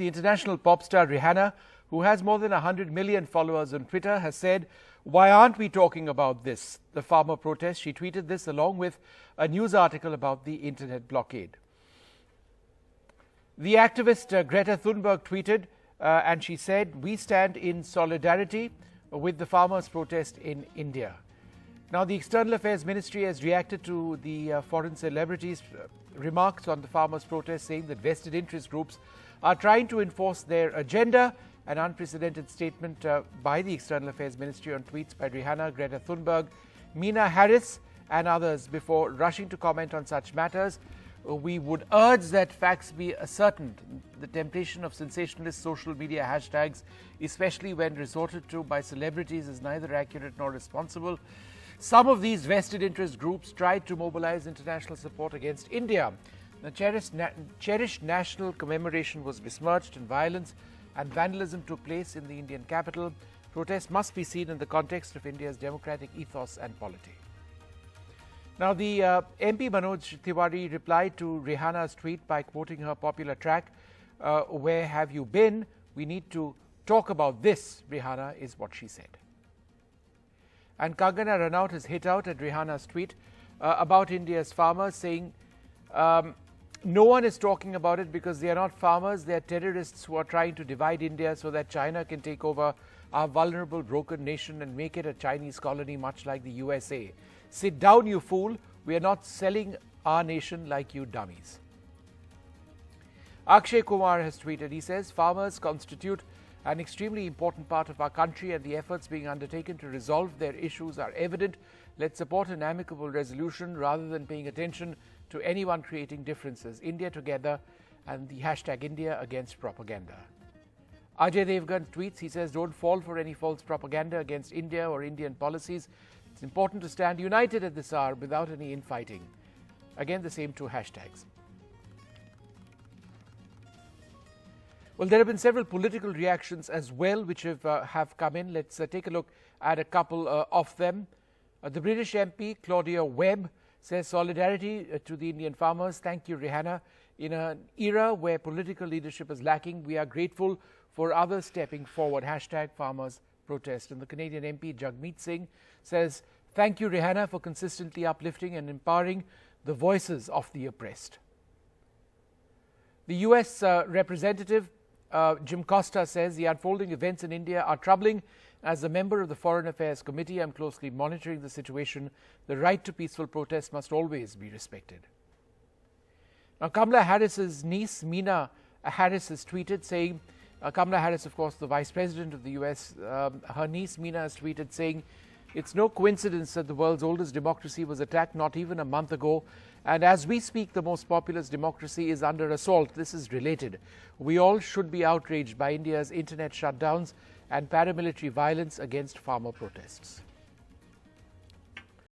the international pop star Rihanna, who has more than 100 million followers on Twitter, has said, "Why aren't we talking about this?" The farmer protest. She tweeted this along with a news article about the internet blockade. The activist Greta Thunberg tweeted and she said, "We stand in solidarity with the farmers' protest in India." Now, the External Affairs Ministry has reacted to the foreign celebrities' remarks on the farmers' protest, saying that vested interest groups are trying to enforce their agenda. An unprecedented statement by the External Affairs Ministry on tweets by Rihanna, Greta Thunberg, Meena Harris and others. Before rushing to comment on such matters, we would urge that facts be ascertained. The temptation of sensationalist social media hashtags, especially when resorted to by celebrities, is neither accurate nor responsible. Some of these vested interest groups tried to mobilize international support against India. The cherished national commemoration was besmirched and violence and vandalism took place in the Indian capital. Protests must be seen in the context of India's democratic ethos and polity. Now, the MP Manoj Tiwari replied to Rihanna's tweet by quoting her popular track, "Where have you been? We need to talk about this, Rihanna," is what she said. And Kangana Ranaut has hit out at Rihanna's tweet about India's farmers, saying, "No one is talking about it because they are not farmers, they are terrorists who are trying to divide India so that China can take over our vulnerable, broken nation and make it a Chinese colony, much like the USA. Sit down, you fool. We are not selling our nation like you dummies." Akshay Kumar has tweeted. He says, "Farmers constitute an extremely important part of our country and the efforts being undertaken to resolve their issues are evident. Let's support an amicable resolution rather than paying attention to anyone creating differences. India together," and the hashtag India against propaganda. Ajay Devgan tweets. He says, "Don't fall for any false propaganda against India or Indian policies. It's important to stand united at this hour without any infighting." Again, the same two hashtags. Well, there have been several political reactions as well which have come in. Let's take a look at a couple of them. The British MP Claudia Webb says, "Solidarity to the Indian farmers. Thank you, Rihanna. In an era where political leadership is lacking, we are grateful for others stepping forward." Hashtag farmers protest. And the Canadian MP Jagmeet Singh says, "Thank you, Rihanna, for consistently uplifting and empowering the voices of the oppressed." The US representative Jim Costa says, "The unfolding events in India are troubling. As a member of the Foreign Affairs Committee, I am closely monitoring the situation. The right to peaceful protest must always be respected." Now, Kamala Harris's niece, Meena Harris, has tweeted saying, Kamala Harris, of course, the Vice President of the US, her niece, Meena, has tweeted saying, "It's no coincidence that the world's oldest democracy was attacked not even a month ago. And as we speak, the most populous democracy is under assault. This is related. We all should be outraged by India's internet shutdowns and paramilitary violence against farmer protests."